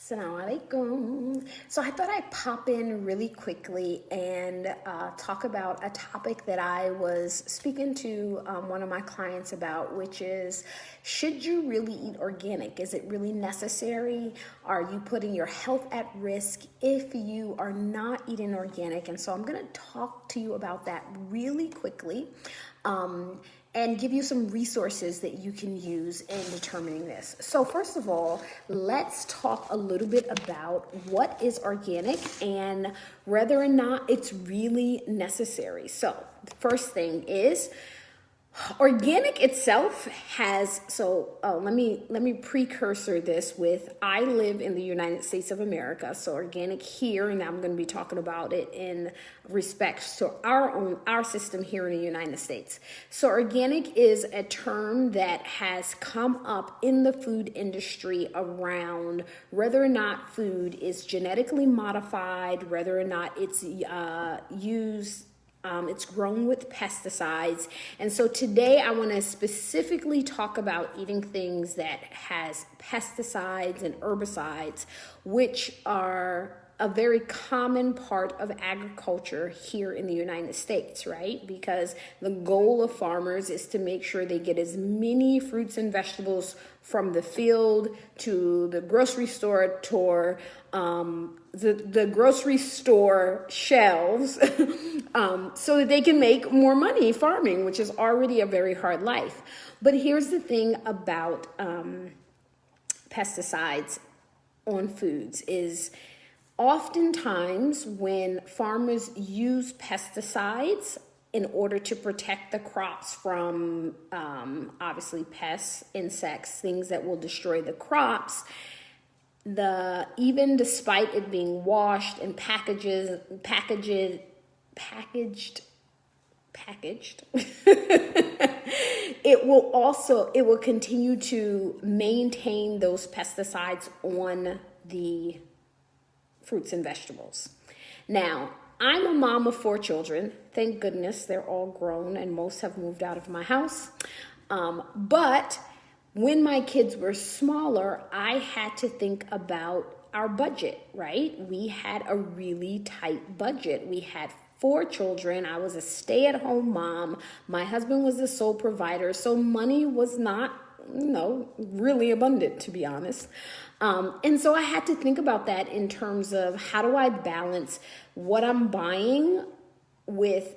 Assalamu alaikum. So I thought I'd pop in really quickly and talk about a topic that I was speaking to one of my clients about, which is, should you really eat organic? Is it really necessary? Are you putting your health at risk if you are not eating organic? And so I'm going to talk to you about that really quickly. And give you some resources that you can use in determining this. So first of all, let's talk a little bit about what is organic and whether or not it's really necessary. So the first thing is, organic itself has, let me precursor this with, I live in the United States of America, so organic here, and I'm going to be talking about it in respect to our system here in the United States. So organic is a term that has come up in the food industry around whether or not food is genetically modified, whether or not it's it's grown with pesticides. And so today I want to specifically talk about eating things that has pesticides and herbicides, which are a very common part of agriculture here in the United States, right? Because the goal of farmers is to make sure they get as many fruits and vegetables from the field to the grocery store to the grocery store shelves so that they can make more money farming, which is already a very hard life. But here's the thing about pesticides on foods is, oftentimes when farmers use pesticides in order to protect the crops from obviously pests, insects, things that will destroy the crops, even despite it being washed and packaged, it will continue to maintain those pesticides on the fruits and vegetables. Now, I'm a mom of 4 children. Thank goodness they're all grown and most have moved out of my house. But when my kids were smaller, I had to think about our budget, right? We had a really tight budget. We had 4 children. I was a stay-at-home mom. My husband was the sole provider. So money was not, really abundant, to be honest. And so I had to think about that in terms of, how do I balance what I'm buying with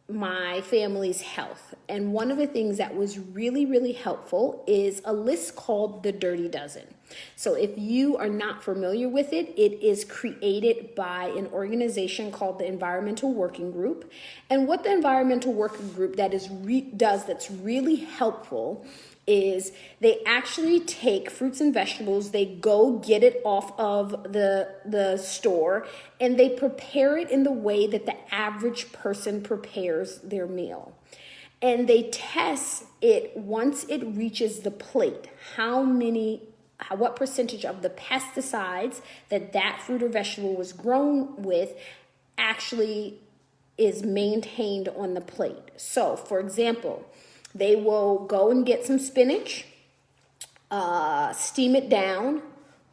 my family's health? And one of the things that was really, really helpful is a list called the Dirty Dozen. So if you are not familiar with it, it is created by an organization called the Environmental Working Group. And what the Environmental Working Group does that's really helpful is they actually take fruits and vegetables, they go get it off of the store, and they prepare it in the way that the average person prepares their meal. And they test it once it reaches the plate, what percentage of the pesticides that fruit or vegetable was grown with actually is maintained on the plate. So, for example, they will go and get some spinach, steam it down,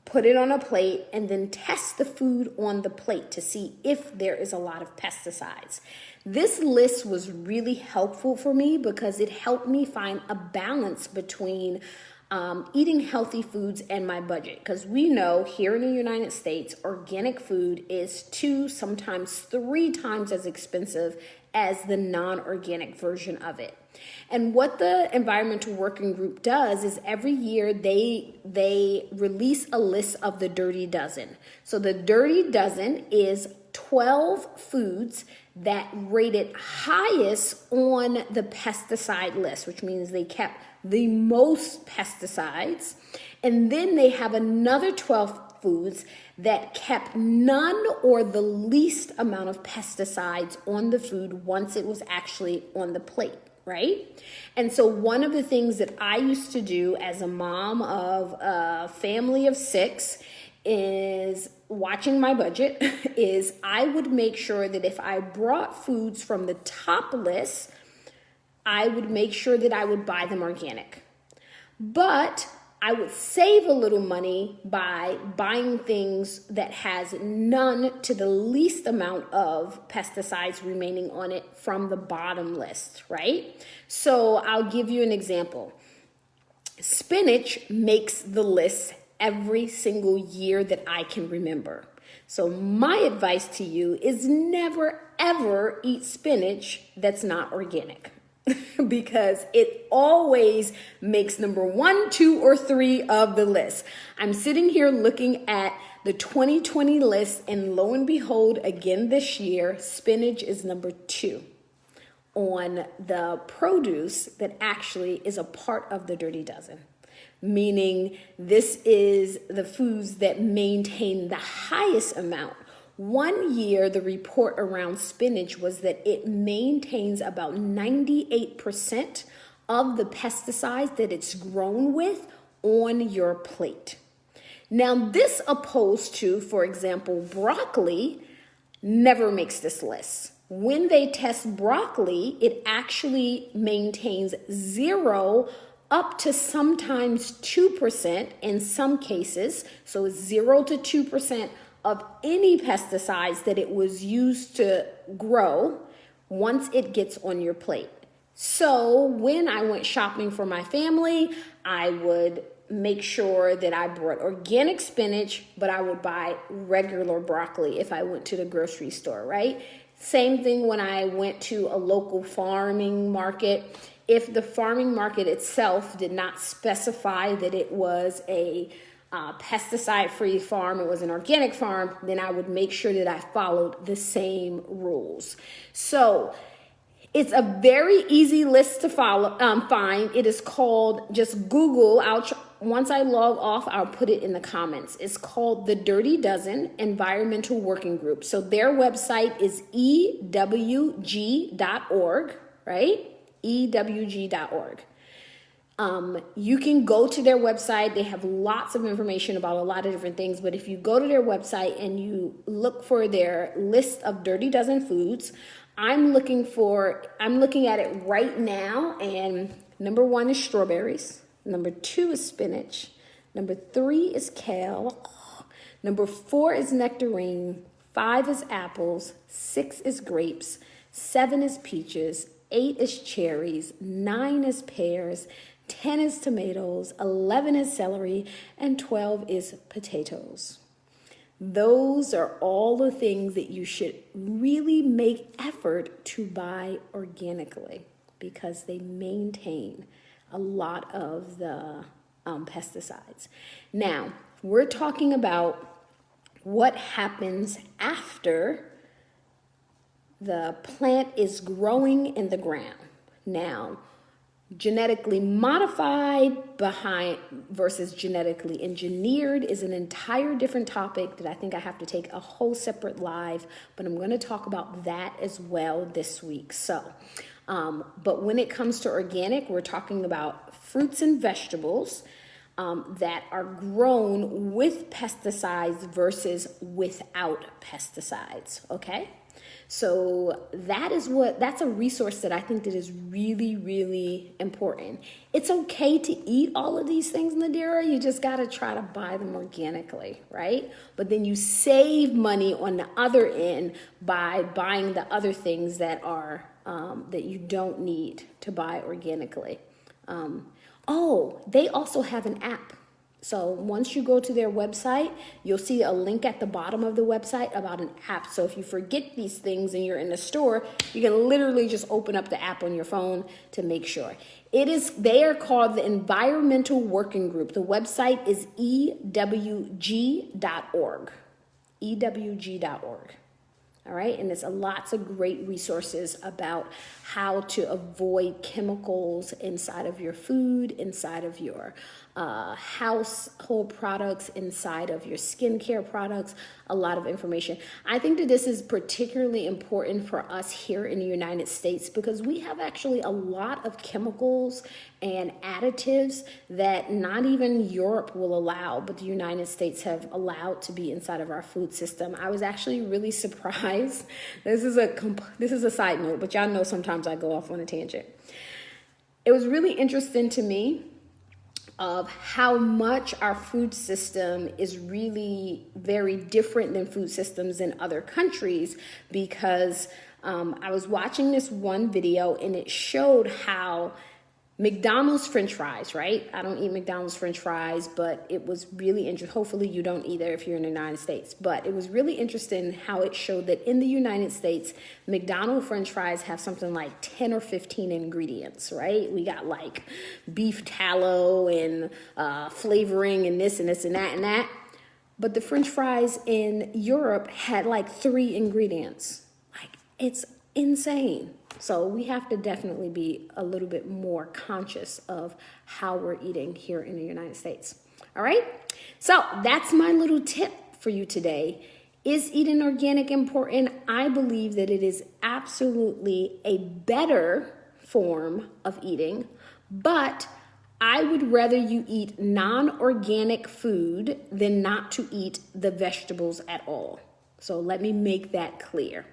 put it on a plate, and then test the food on the plate to see if there is a lot of pesticides. This list was really helpful for me because it helped me find a balance between eating healthy foods and my budget. Because we know here in the United States, organic food is 2, sometimes 3 times as expensive as the non-organic version of it. And what the Environmental Working Group does is every year they release a list of the Dirty Dozen. So the Dirty Dozen is 12 foods that rated highest on the pesticide list, which means they kept the most pesticides. And then they have another 12 foods that kept none or the least amount of pesticides on the food once it was actually on the plate, right? And so one of the things that I used to do as a mom of a family of 6 is, watching my budget, is I would make sure that if I brought foods from the top list, I would make sure that I would buy them organic. But I would save a little money by buying things that has none to the least amount of pesticides remaining on it from the bottom list, right? So I'll give you an example. Spinach makes the list every single year that I can remember. So my advice to you is never, ever eat spinach that's not organic. Because it always makes number 1, 2, or 3 of the list. I'm sitting here looking at the 2020 list, and lo and behold, again this year, spinach is number 2 on the produce that actually is a part of the Dirty Dozen. Meaning this is the foods that maintain the highest amount. One year, the report around spinach was that it maintains about 98% of the pesticides that it's grown with on your plate. Now, this opposed to, for example, broccoli never makes this list. When they test broccoli, it actually maintains 0 up to sometimes 2% in some cases. So it's 0 to 2% of any pesticides that it was used to grow once it gets on your plate. So when I went shopping for my family, I would make sure that I brought organic spinach, but I would buy regular broccoli if I went to the grocery store, right? Same thing when I went to a local farming market. If the farming market itself did not specify that it was a pesticide-free farm, it was an organic farm, then I would make sure that I followed the same rules. So it's a very easy list to find. It is called, just Google, once I log off, I'll put it in the comments. It's called the Dirty Dozen Environmental Working Group. So their website is ewg.org, right? ewg.org. You can go to their website. They have lots of information about a lot of different things. But if you go to their website and you look for their list of Dirty Dozen foods, I'm looking at it right now. And number 1 is strawberries. Number 2 is spinach. Number 3 is kale. Number 4 is nectarine. 5 is apples. 6 is grapes. 7 is peaches. 8 is cherries. 9 is pears. 10 is tomatoes, 11 is celery, and 12 is potatoes. Those are all the things that you should really make effort to buy organically because they maintain a lot of the pesticides. Now, we're talking about what happens after the plant is growing in the ground. Now, genetically modified versus genetically engineered is an entire different topic that I think I have to take a whole separate live, but I'm going to talk about that as well this week. So, but when it comes to organic, we're talking about fruits and vegetables that are grown with pesticides versus without pesticides, okay? So that's a resource that I think that is really, really important. It's okay to eat all of these things, Nadira. You just got to try to buy them organically, right? But then you save money on the other end by buying the other things that are that you don't need to buy organically. They also have an app. So once you go to their website, you'll see a link at the bottom of the website about an app. So if you forget these things and you're in the store, you can literally just open up the app on your phone to make sure. They are called the Environmental Working Group. The website is ewg.org. ewg.org. All right, and there's lots of great resources about how to avoid chemicals inside of your food, inside of your household products, inside of your skincare products, a lot of information. I think that this is particularly important for us here in the United States because we have actually a lot of chemicals and additives that not even Europe will allow, but the United States have allowed to be inside of our food system. I was actually really surprised. This is a side note, but y'all know sometimes I go off on a tangent. It was really interesting to me of how much our food system is really very different than food systems in other countries, because I was watching this one video and it showed how McDonald's French fries, right? I don't eat McDonald's French fries, but it was really interesting. Hopefully you don't either if you're in the United States. But it was really interesting how it showed that in the United States, McDonald's French fries have something like 10 or 15 ingredients, right? We got like beef tallow and flavoring and this and this and that and that. But the French fries in Europe had like 3 ingredients. Like, it's insane. So we have to definitely be a little bit more conscious of how we're eating here in the United States. All right. So that's my little tip for you today. Is eating organic important? I believe that it is absolutely a better form of eating, but I would rather you eat non-organic food than not to eat the vegetables at all. So let me make that clear.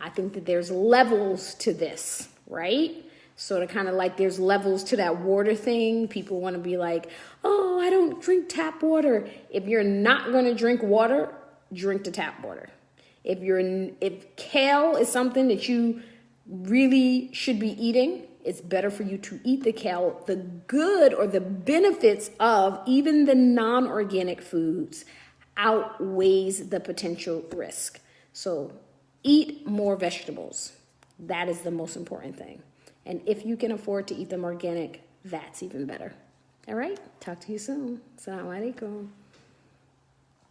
I think that there's levels to this, right? Sort of kind of like there's levels to that water thing. People want to be like, oh, I don't drink tap water. If you're not going to drink water, drink the tap water. If kale is something that you really should be eating, it's better for you to eat the kale. The good or the benefits of even the non-organic foods outweighs the potential risk. So eat more vegetables. That is the most important thing. And if you can afford to eat them organic, that's even better. All right, talk to you soon. Assalamu alaikum.